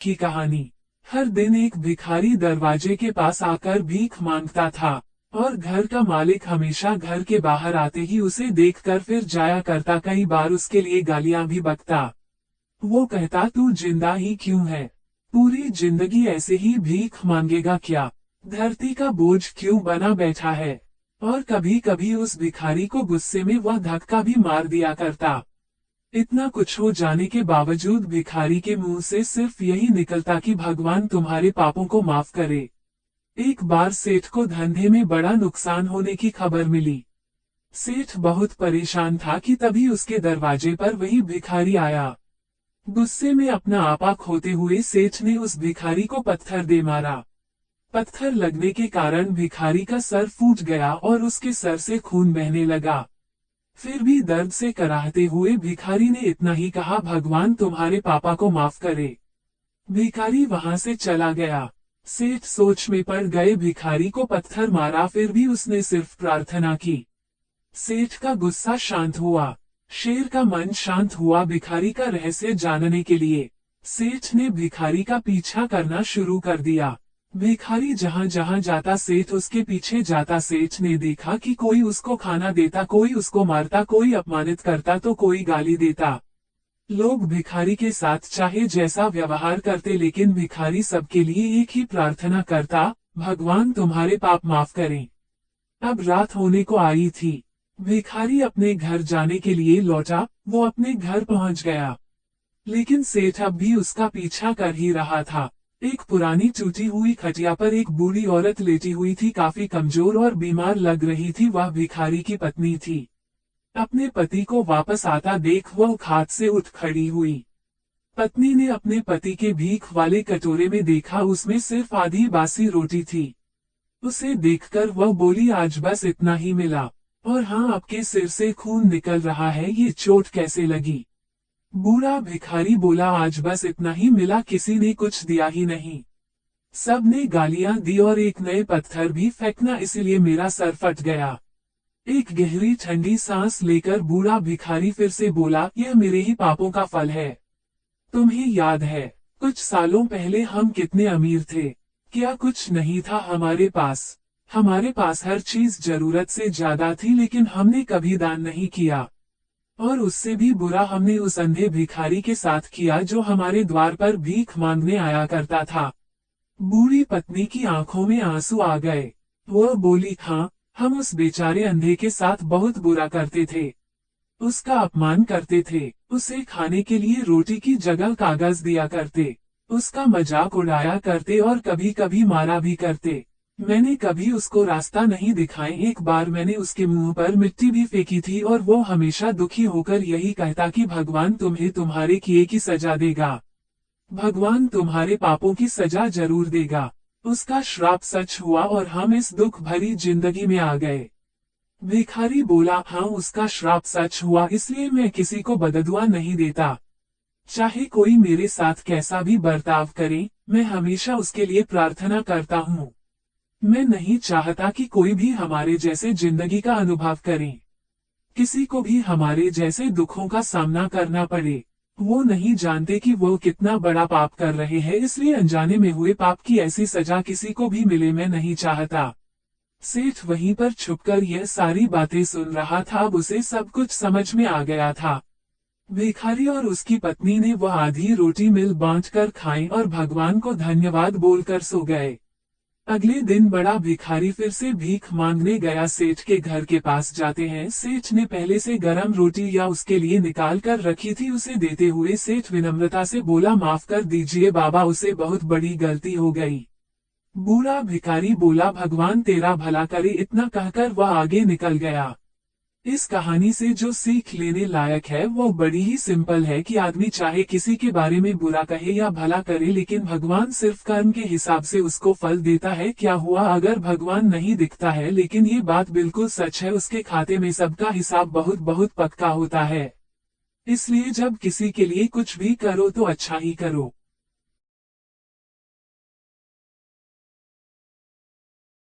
की कहानी। हर दिन एक भिखारी दरवाजे के पास आकर भीख मांगता था और घर का मालिक हमेशा घर के बाहर आते ही उसे देखकर फिर जाया करता। कई बार उसके लिए गालियां भी बकता। वो कहता, तू जिंदा ही क्यों है? पूरी जिंदगी ऐसे ही भीख मांगेगा क्या? धरती का बोझ क्यों बना बैठा है? और कभी कभी उस भिखारी को गुस्से में वह धक्का भी मार दिया करता। इतना कुछ हो जाने के बावजूद भिखारी के मुंह से सिर्फ यही निकलता कि भगवान तुम्हारे पापों को माफ करे। एक बार सेठ को धंधे में बड़ा नुकसान होने की खबर मिली। सेठ बहुत परेशान था कि तभी उसके दरवाजे पर वही भिखारी आया। गुस्से में अपना आपा खोते हुए सेठ ने उस भिखारी को पत्थर दे मारा। पत्थर लगने के कारण भिखारी का सर फूट गया और उसके सर से खून बहने लगा। फिर भी दर्द से कराहते हुए भिखारी ने इतना ही कहा, भगवान तुम्हारे पापा को माफ करे। भिखारी वहां से चला गया। सेठ सोच में पड़ गए, भिखारी को पत्थर मारा फिर भी उसने सिर्फ प्रार्थना की। सेठ का गुस्सा शांत हुआ। शेर का मन शांत हुआ भिखारी का रहस्य जानने के लिए। सेठ ने भिखारी का पीछा करना शुरू कर दिया। भिखारी जहां जहां जाता सेठ उसके पीछे जाता। सेठ ने देखा कि कोई उसको खाना देता, कोई उसको मारता, कोई अपमानित करता तो कोई गाली देता। लोग भिखारी के साथ चाहे जैसा व्यवहार करते, लेकिन भिखारी सबके लिए एक ही प्रार्थना करता, भगवान तुम्हारे पाप माफ करें। अब रात होने को आई थी। भिखारी अपने घर जाने के लिए लौटा। वो अपने घर पहुंच गया, लेकिन सेठ अब भी उसका पीछा कर ही रहा था। एक पुरानी टूटी हुई खटिया पर एक बूढ़ी औरत लेटी हुई थी, काफी कमजोर और बीमार लग रही थी। वह भिखारी की पत्नी थी। अपने पति को वापस आता देख वह खाट से उठ खड़ी हुई। पत्नी ने अपने पति के भीख वाले कटोरे में देखा, उसमें सिर्फ आधी बासी रोटी थी। उसे देखकर वह बोली, आज बस इतना ही मिला, और हाँ, आपके सिर से खून निकल रहा है, ये चोट कैसे लगी? बूढ़ा भिखारी बोला, आज बस इतना ही मिला, किसी ने कुछ दिया ही नहीं। सब ने गालियां दी और एक नए पत्थर भी फेंकना, इसलिए मेरा सर फट गया। एक गहरी ठंडी सांस लेकर बूढ़ा भिखारी फिर से बोला, यह मेरे ही पापों का फल है। तुम्हें याद है कुछ सालों पहले हम कितने अमीर थे? क्या कुछ नहीं था हमारे पास? हमारे पास हर चीज जरूरत से ज्यादा थी, लेकिन हमने कभी दान नहीं किया। और उससे भी बुरा हमने उस अंधे भिखारी के साथ किया जो हमारे द्वार पर भीख मांगने आया करता था। बूढ़ी पत्नी की आंखों में आंसू आ गए। वह बोली, हाँ, हम उस बेचारे अंधे के साथ बहुत बुरा करते थे। उसका अपमान करते थे, उसे खाने के लिए रोटी की जगह कागज दिया करते, उसका मजाक उड़ाया करते और कभी कभी मारा भी करते। मैंने कभी उसको रास्ता नहीं दिखाए। एक बार मैंने उसके मुंह पर मिट्टी भी फेंकी थी और वो हमेशा दुखी होकर यही कहता कि भगवान तुम्हें तुम्हारे किए की सजा देगा, भगवान तुम्हारे पापों की सजा जरूर देगा। उसका श्राप सच हुआ और हम इस दुख भरी जिंदगी में आ गए। भिखारी बोला, हाँ, उसका श्राप सच हुआ, इसलिए मैं किसी को बददुआ नहीं देता। चाहे कोई मेरे साथ कैसा भी बर्ताव करे, मैं हमेशा उसके लिए प्रार्थना करता हूँ। मैं नहीं चाहता कि कोई भी हमारे जैसे जिंदगी का अनुभव करे, किसी को भी हमारे जैसे दुखों का सामना करना पड़े। वो नहीं जानते कि वो कितना बड़ा पाप कर रहे हैं, इसलिए अनजाने में हुए पाप की ऐसी सजा किसी को भी मिले, मैं नहीं चाहता। सेठ वहीं पर छुपकर यह सारी बातें सुन रहा था। अब उसे सब कुछ समझ में आ गया था। भिखारी और उसकी पत्नी ने वह आधी रोटी मिल बांटकर खाई और भगवान को धन्यवाद बोलकर सो गए। अगले दिन बड़ा भिखारी फिर से भीख मांगने गया। सेठ के घर के पास जाते हैं। सेठ ने पहले से गरम रोटी या उसके लिए निकाल कर रखी थी। उसे देते हुए सेठ विनम्रता से बोला, माफ कर दीजिए बाबा, उसे बहुत बड़ी गलती हो गई। बूढ़ा भिखारी बोला, भगवान तेरा भला करे। इतना कहकर वह आगे निकल गया। इस कहानी से जो सीख लेने लायक है वो बड़ी ही सिंपल है कि आदमी चाहे किसी के बारे में बुरा कहे या भला करे, लेकिन भगवान सिर्फ कर्म के हिसाब से उसको फल देता है। क्या हुआ अगर भगवान नहीं दिखता है, लेकिन ये बात बिल्कुल सच है, उसके खाते में सबका हिसाब बहुत बहुत पक्का होता है। इसलिए जब किसी के लिए कुछ भी करो तो अच्छा ही करो।